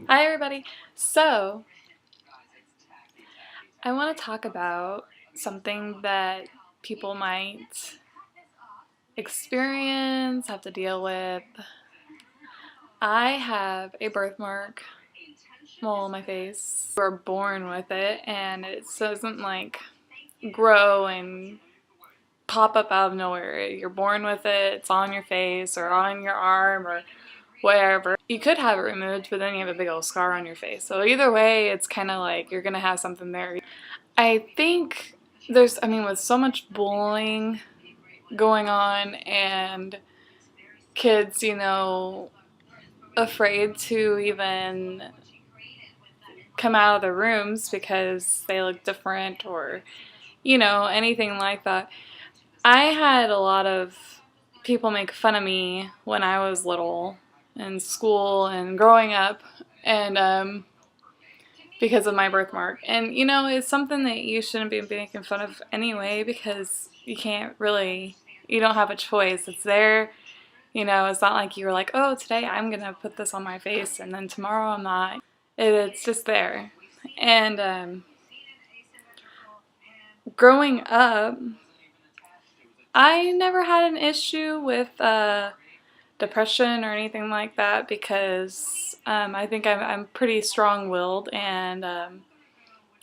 Hi everybody. So, I want to talk about something that people might experience, have to deal with. I have a birthmark mole on my face. We're born with it and it doesn't like grow and pop up out of nowhere. You're born with it, it's on your face or on your arm or wherever. You could have it removed, but then you have a big old scar on your face. So either way, it's kind of like you're gonna have something there. I think with so much bullying going on and kids, afraid to even come out of their rooms because they look different or, anything like that. I had a lot of people make fun of me when I was little in school and growing up, and because of my birthmark. And it's something that you shouldn't be making fun of anyway, because you don't have a choice. It's there. It's not like you were like, oh, today I'm gonna put this on my face and then tomorrow I'm not. It's just there. And growing up, I never had an issue with depression or anything like that, because I think I'm pretty strong-willed, and I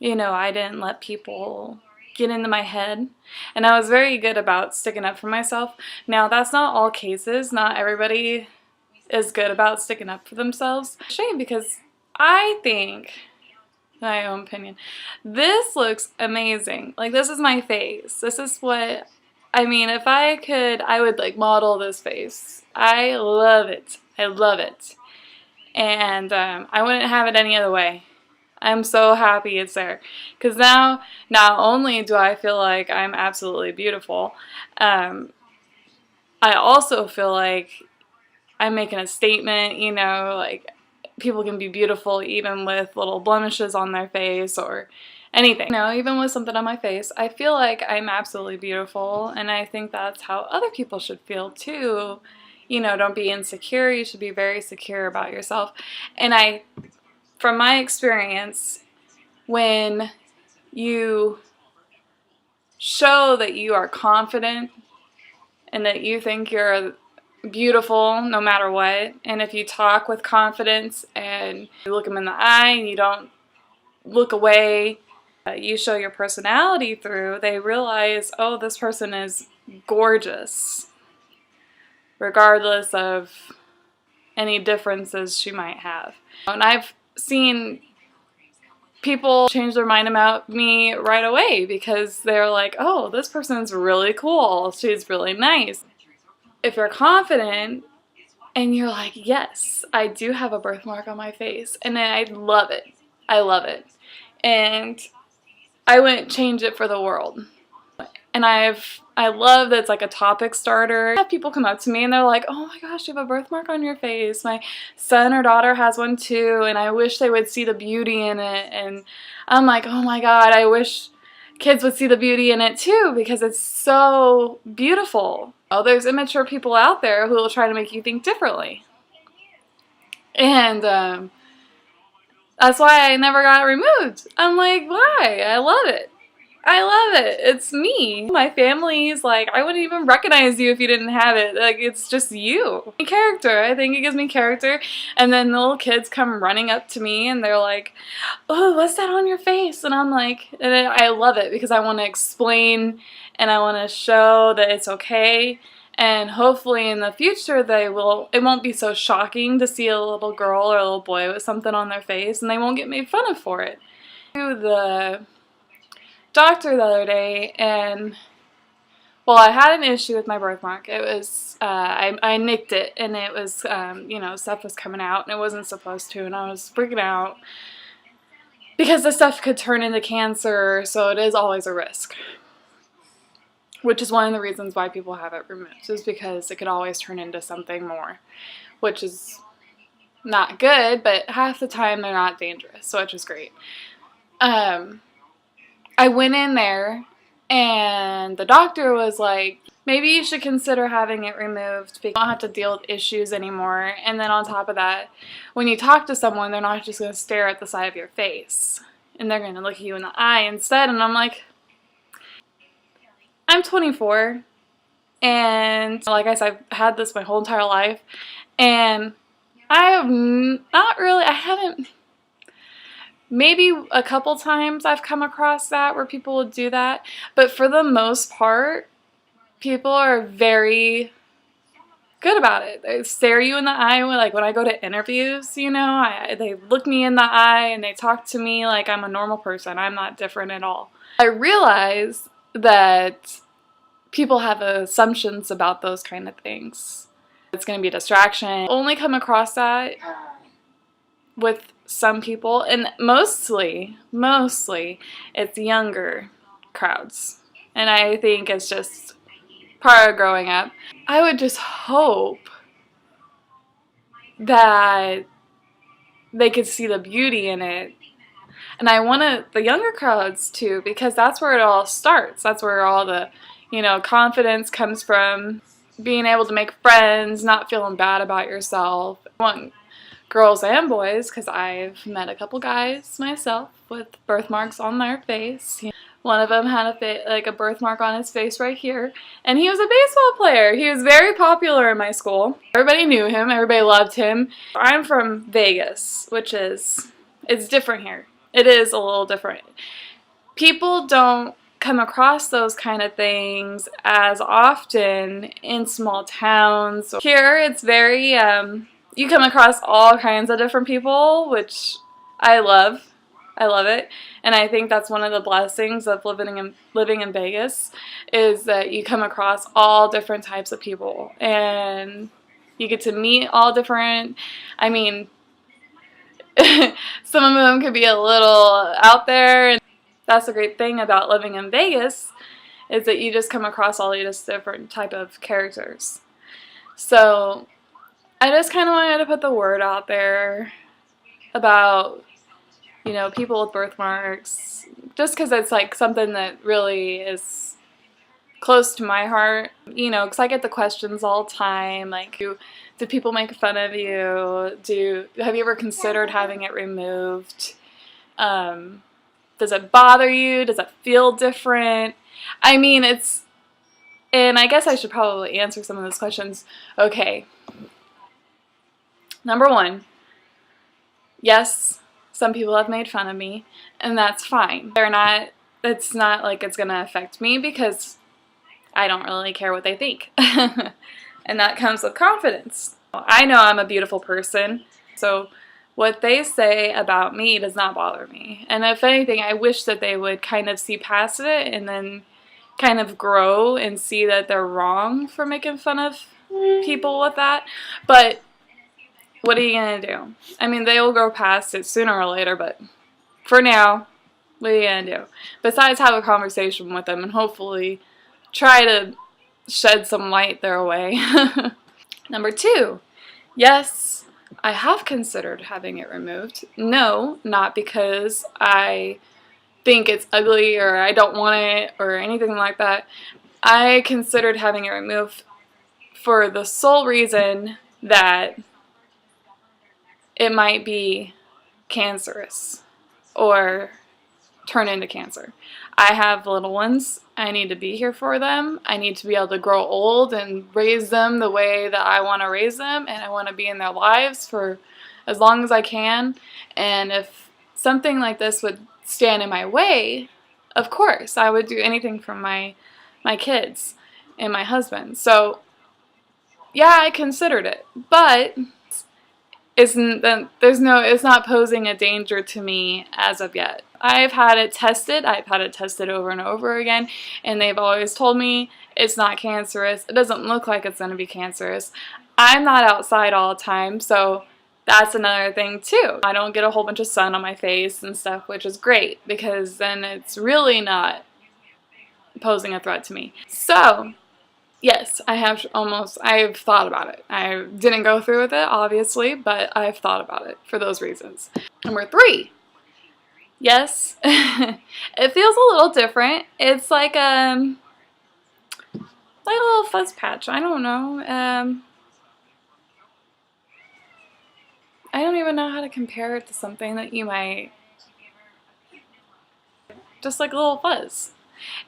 didn't let people get into my head, and I was very good about sticking up for myself. Now, that's not all cases. Not everybody is good about sticking up for themselves. Shame, because I think, my own opinion, this looks amazing. Like, this is my face. This is what, if I could, I would like model this face. I love it. I love it. And I wouldn't have it any other way. I'm so happy it's there, because now not only do I feel like I'm absolutely beautiful, I also feel like I'm making a statement. Like, people can be beautiful even with little blemishes on their face or anything. Even with something on my face, I feel like I'm absolutely beautiful, and I think that's how other people should feel too. Don't be insecure. You should be very secure about yourself. And from my experience, when you show that you are confident and that you think you're beautiful no matter what, and if you talk with confidence and you look them in the eye and you don't look away, you show your personality through, they realize, oh, this person is gorgeous, regardless of any differences she might have. And I've seen people change their mind about me right away, because they're like, oh, this person's really cool, she's really nice. If you're confident and you're like, yes, I do have a birthmark on my face, and I love it. I love it. And I wouldn't change it for the world. And I love that it's like a topic starter. I have people come up to me and they're like, oh my gosh, you have a birthmark on your face. My son or daughter has one too, and I wish they would see the beauty in it. And I'm like, oh my God, I wish kids would see the beauty in it too, because it's so beautiful. Oh, there's immature people out there who will try to make you think differently. And that's why I never got it removed. I'm like, why? I love it. I love it. It's me. My family's like, I wouldn't even recognize you if you didn't have it. Like, it's just you. Character. I think it gives me character. And then the little kids come running up to me and they're like, oh, what's that on your face? And I'm like, and I love it, because I want to explain and I want to show that it's okay. And hopefully in the future it won't be so shocking to see a little girl or a little boy with something on their face, and they won't get made fun of for it. The doctor the other day, and I had an issue with my birthmark. It was I nicked it, and it was stuff was coming out and it wasn't supposed to, and I was freaking out because the stuff could turn into cancer, so it is always a risk, which is one of the reasons why people have it removed, is because it could always turn into something more, which is not good, but half the time they're not dangerous, which is great. I went in there and the doctor was like, maybe you should consider having it removed because you don't have to deal with issues anymore. And then on top of that, when you talk to someone, they're not just going to stare at the side of your face. And they're going to look at you in the eye instead. And I'm like, I'm 24. And like I said, I've had this my whole entire life. And I have not really, I haven't, maybe a couple times I've come across that where people would do that. But for the most part, people are very good about it. They stare you in the eye. Like when I go to interviews, you know, they look me in the eye and they talk to me like I'm a normal person. I'm not different at all. I realize that people have assumptions about those kind of things. It's going to be a distraction. I only come across that with some people, and mostly it's younger crowds. And I think it's just part of growing up. I would just hope that they could see the beauty in it. And I want the younger crowds too, because that's where it all starts. That's where all the, you know, confidence comes from. Being able to make friends, not feeling bad about yourself. I want girls and boys, because I've met a couple guys myself with birthmarks on their face. One of them had a birthmark on his face right here, and he was a baseball player. He was very popular in my school. Everybody knew him. Everybody loved him. I'm from Vegas, which is, it's different here. It is a little different. People don't come across those kind of things as often in small towns. Here it's very, you come across all kinds of different people, which I love. I love it. And I think that's one of the blessings of living in Vegas, is that you come across all different types of people. And you get to meet all different, I mean, some of them could be a little out there. And that's the great thing about living in Vegas, is that you just come across all these different type of characters. So I just kind of wanted to put the word out there about, you know, people with birthmarks, just because it's like something that really is close to my heart, you know, because I get the questions all the time, like, do people make fun of you? Have you ever considered having it removed? Does it bother you? Does it feel different? I mean, and I guess I should probably answer some of those questions. Okay. Number one, yes, some people have made fun of me, and that's fine. It's not like it's gonna affect me, because I don't really care what they think. And that comes with confidence. I know I'm a beautiful person, so what they say about me does not bother me. And if anything, I wish that they would kind of see past it and then kind of grow and see that they're wrong for making fun of people with that. But what are you going to do? I mean, they will grow past it sooner or later, but for now, what are you going to do? Besides have a conversation with them and hopefully try to shed some light their way. Number two, yes, I have considered having it removed. No, not because I think it's ugly or I don't want it or anything like that. I considered having it removed for the sole reason that it might be cancerous or turn into cancer. I have little ones. I need to be here for them. I need to be able to grow old and raise them the way that I want to raise them, and I want to be in their lives for as long as I can. And if something like this would stand in my way, of course, I would do anything for my kids and my husband. So, yeah, I considered it, but it's not posing a danger to me as of yet. I've had it tested over and over again, and they've always told me it's not cancerous. It doesn't look like it's going to be cancerous. I'm not outside all the time, so that's another thing too. I don't get a whole bunch of sun on my face and stuff, which is great, because then it's really not posing a threat to me. So, yes, I've thought about it. I didn't go through with it, obviously, but I've thought about it for those reasons. Number three, yes, it feels a little different. It's like like a little fuzz patch. I don't know. I don't even know how to compare it to something that you might, just like a little fuzz.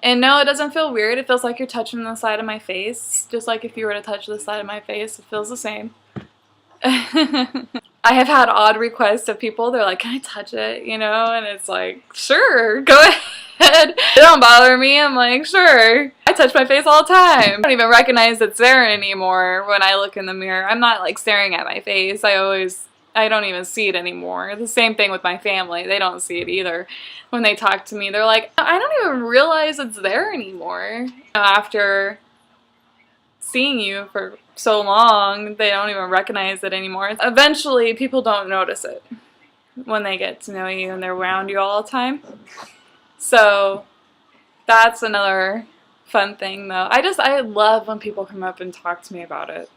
And no, it doesn't feel weird. It feels like you're touching the side of my face. Just like if you were to touch the side of my face, it feels the same. I have had odd requests of people. They're like, can I touch it? You know, and it's like, sure, go ahead. It don't bother me. I'm like, sure. I touch my face all the time. I don't even recognize it's there anymore when I look in the mirror. I'm not like staring at my face. I don't even see it anymore. The same thing with my family. They don't see it either. When they talk to me, they're like, I don't even realize it's there anymore. After seeing you for so long, they don't even recognize it anymore. Eventually, people don't notice it when they get to know you and they're around you all the time. So that's another fun thing, though. I love when people come up and talk to me about it.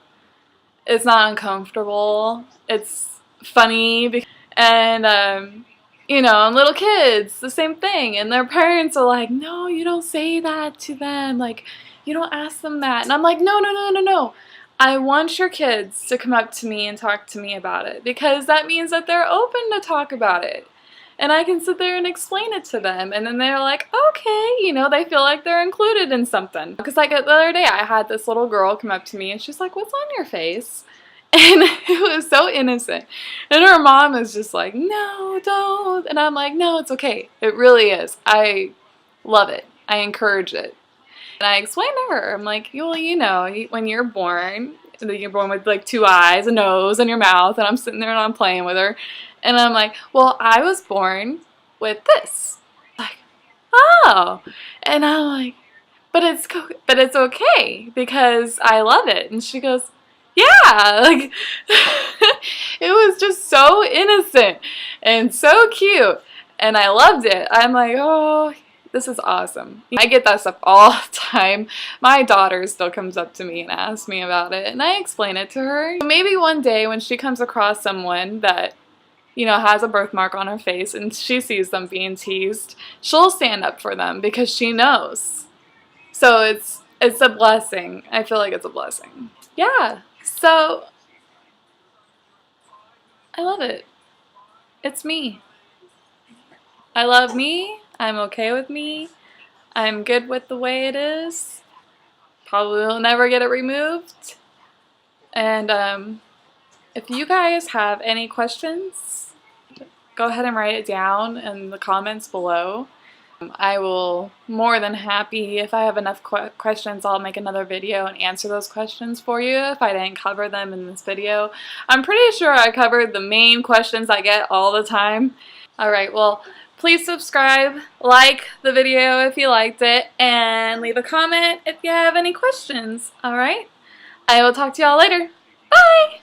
It's not uncomfortable. It's funny. And, you know, and little kids, the same thing. And their parents are like, no, you don't say that to them. Like, you don't ask them that. And I'm like, no, no, no, no, no. I want your kids to come up to me and talk to me about it, because that means that they're open to talk about it. And I can sit there and explain it to them. And then they're like, okay, you know, they feel like they're included in something. Because like the other day, I had this little girl come up to me and she's like, what's on your face? And it was so innocent. And her mom is just like, no, don't. And I'm like, no, it's okay. It really is. I love it. I encourage it. And I explained to her, I'm like, well, you know, when you're born with like 2 eyes, a nose, and your mouth. And I'm sitting there and I'm playing with her. And I'm like, well, I was born with this. Like, oh. And I'm like, but it's okay because I love it. And she goes, yeah, like, it was just so innocent and so cute. And I loved it. I'm like, oh, this is awesome. I get that stuff all the time. My daughter still comes up to me and asks me about it. And I explain it to her. Maybe one day when she comes across someone that, you know, has a birthmark on her face and she sees them being teased, she'll stand up for them because she knows. So it's a blessing. I feel like it's a blessing. Yeah. So I love it. It's me. I love me. I'm okay with me. I'm good with the way it is. Probably will never get it removed. And if you guys have any questions, go ahead and write it down in the comments below. I will more than happy, if I have enough questions, I'll make another video and answer those questions for you if I didn't cover them in this video. I'm pretty sure I covered the main questions I get all the time. Alright, well, please subscribe, like the video if you liked it, and leave a comment if you have any questions. Alright? I will talk to y'all later. Bye!